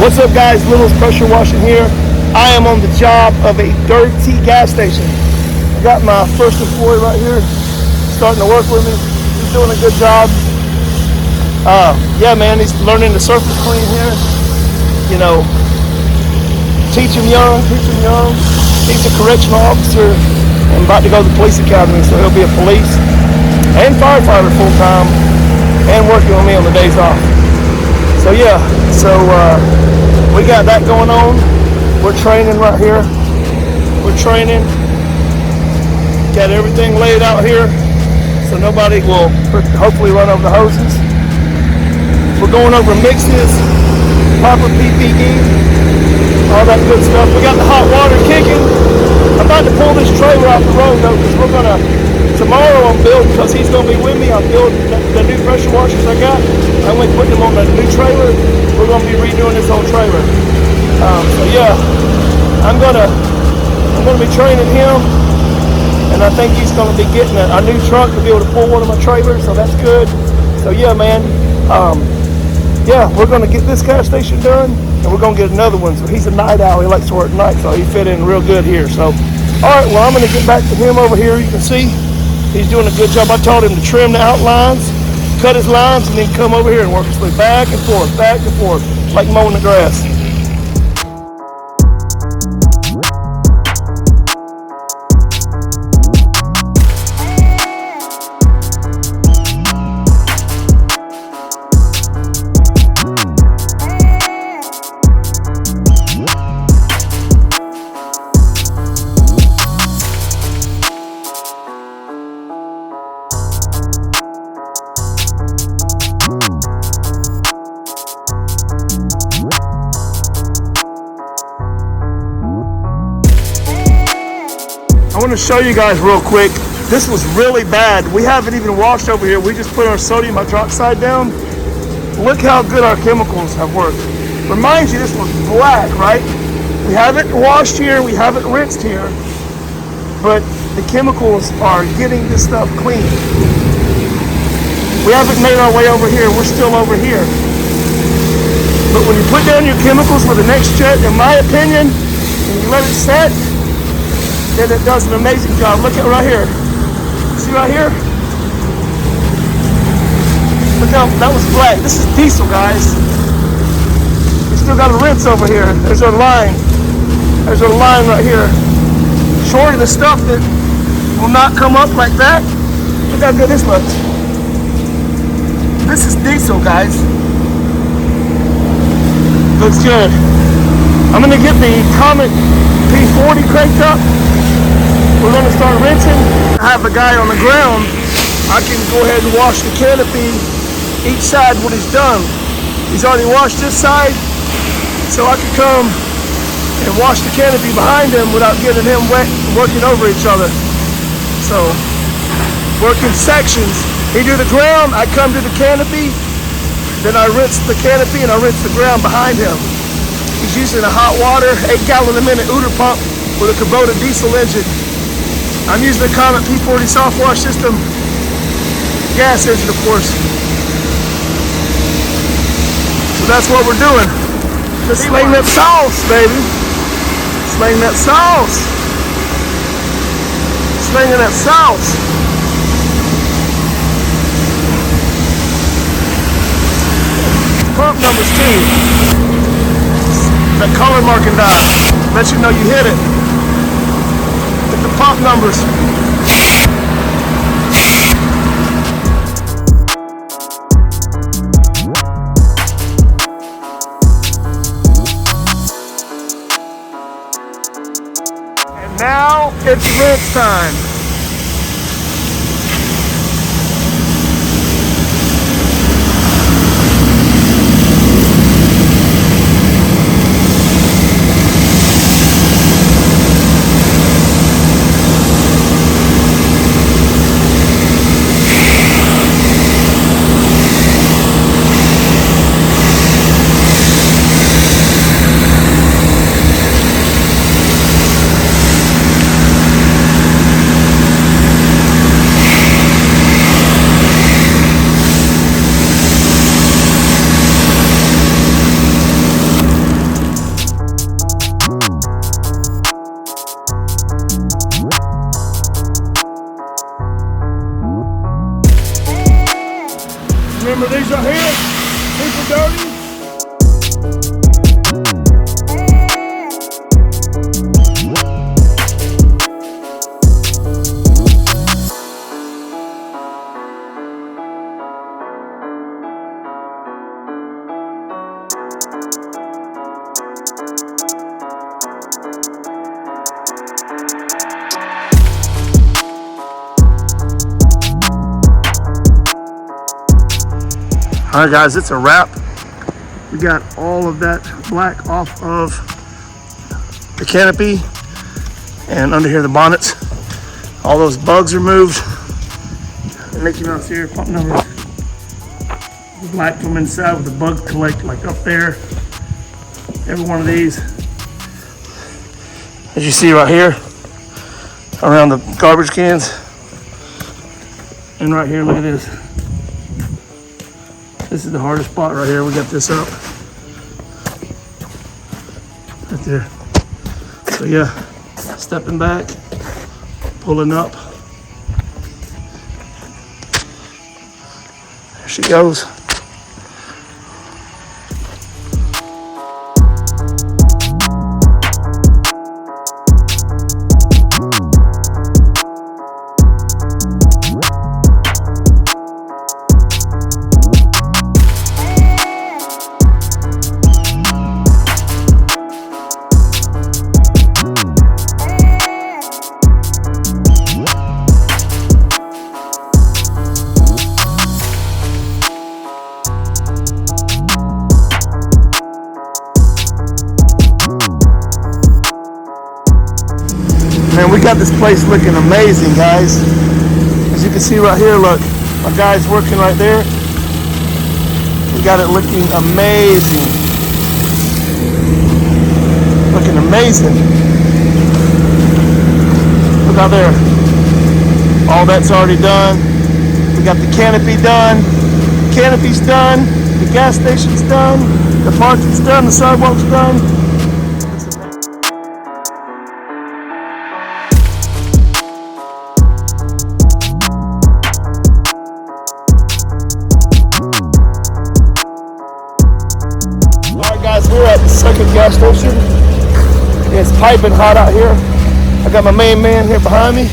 What's up, guys? Little's Pressure Washing here. I am on the job of a dirty gas station. I got my first employee right here starting to work with me. He's doing a good job. Yeah, man, he's learning the surface clean here. You know, teach him young. He's a correctional officer and about to go to the police academy, so he'll be a police and firefighter full time and working with me on the days off. So yeah, we got that going on. We're training right here. Got everything laid out here so nobody will hopefully run over the hoses. We're going over mixes, proper PPE, all that good stuff. We got the hot water kicking. I'm about to pull this trailer off the road though, because tomorrow I'm building, because he's going to be with me, I'm building the new pressure washers I got. I'm going to put them on the new trailer. We're going to be redoing this whole trailer. So yeah, I'm going to be training him, and I think he's going to be getting a new truck to be able to pull one of my trailers, so that's good. So yeah, man, yeah, we're going to get this gas station done, and we're going to get another one. So he's a night owl, he likes to work at night, so he fit in real good here. So, all right, well, I'm going to get back to him over here. You can see he's doing a good job. I told him to trim the outlines, cut his lines, and then come over here and work his way back and forth, like mowing the grass. I want to show you guys real quick. This was really bad. We haven't even washed over here. We just put our sodium hydroxide down. Look how good our chemicals have worked. Reminds you, this was black, right? We haven't washed here. We haven't rinsed here. But the chemicals are getting this stuff clean. We haven't made our way over here. We're still over here. But when you put down your chemicals for the next jet, in my opinion, and you let it set, then it does an amazing job. Look at right here. See right here? Look how that was black. This is diesel, guys. We still got a rinse over here. There's our line. There's our line right here. Short of the stuff that will not come up like that. Look how good this looks. This is diesel, guys. Looks good. I'm gonna get the Comet P40 cranked up. We're going to start rinsing. I have a guy on the ground. I can go ahead and wash the canopy each side when he's done. He's already washed this side, so I can come and wash the canopy behind him without getting him wet and working over each other. So, working sections. He do the ground, I come to the canopy, then I rinse the canopy and I rinse the ground behind him. He's using a hot water, 8-gallon a minute Ooter pump with a Kubota diesel engine. I'm using the Comet P40 soft wash system, gas engine, of course. So that's what we're doing. Just sling that sauce, baby. Sling that sauce. Slinging that sauce. Pump numbers 2. That color marking dot. Let you know you hit it. The pump numbers. And now it's rinse time. dirty. All right, guys, it's a wrap. We got all of that black off of the canopy and under here the bonnets. All those bugs removed. And Mickey Mouse here, pump number. The black from inside with the bugs collect like up there. Every one of these, as you see right here, around the garbage cans. And right here, look at this. This is the hardest spot right here. We got this up. Right there. So yeah, stepping back, pulling up. There she goes. Man, we got this place looking amazing, guys. As you can see right here, look, my guy's working right there. We got it looking amazing. Looking amazing. Look out there. All that's already done. We got the canopy done. Canopy's done. The gas station's done. The parking's done. The sidewalk's done. Guys, we're at the second gas station. It's piping hot out here. I got my main man here behind me,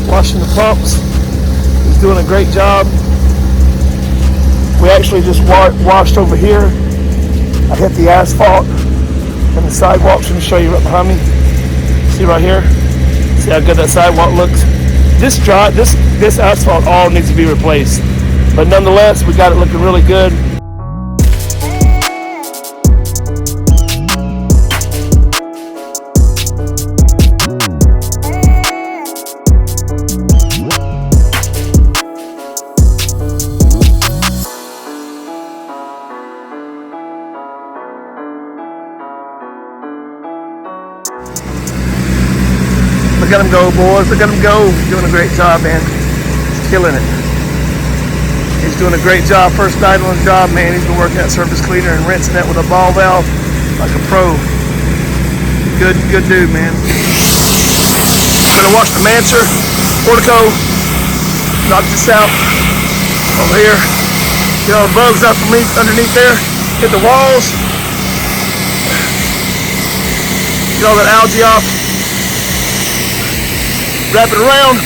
washing the pumps. He's doing a great job. We actually just washed over here. I hit the asphalt and the sidewalks. Let me show you right behind me. See right here? See how good that sidewalk looks? This asphalt all needs to be replaced. But nonetheless, we got it looking really good. Look at him go, boys. Look at him go. He's doing a great job, man. He's killing it. He's doing a great job. First night on the job, man. He's been working that surface cleaner and rinsing that with a ball valve like a pro. Good dude, man. Gonna wash the Manser portico. Knock this out over here. Get all the bugs out from underneath there. Hit the walls. Get all that algae off. Wrap it around.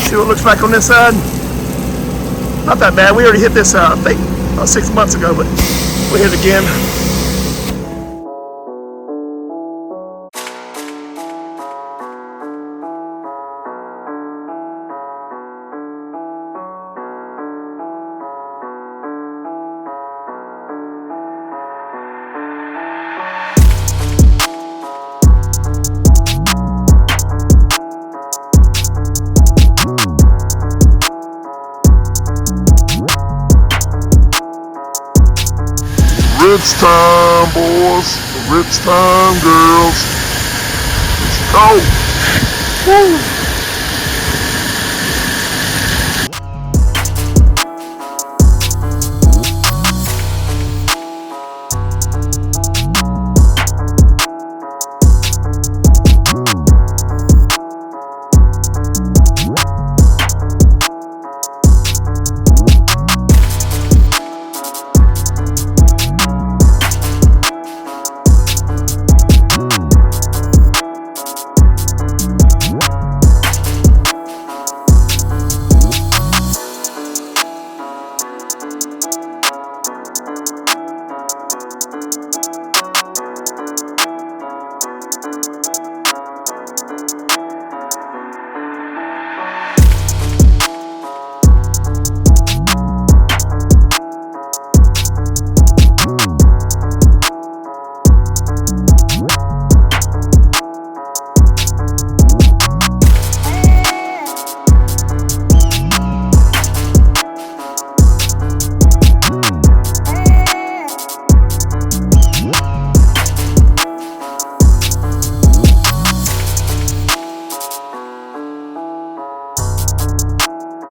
See what it looks like on this side. Not that bad. We already hit this, I think, about 6 months ago, but we'll hit it again. Rinse time, boys. Rinse time, girls. Let's go. Woo.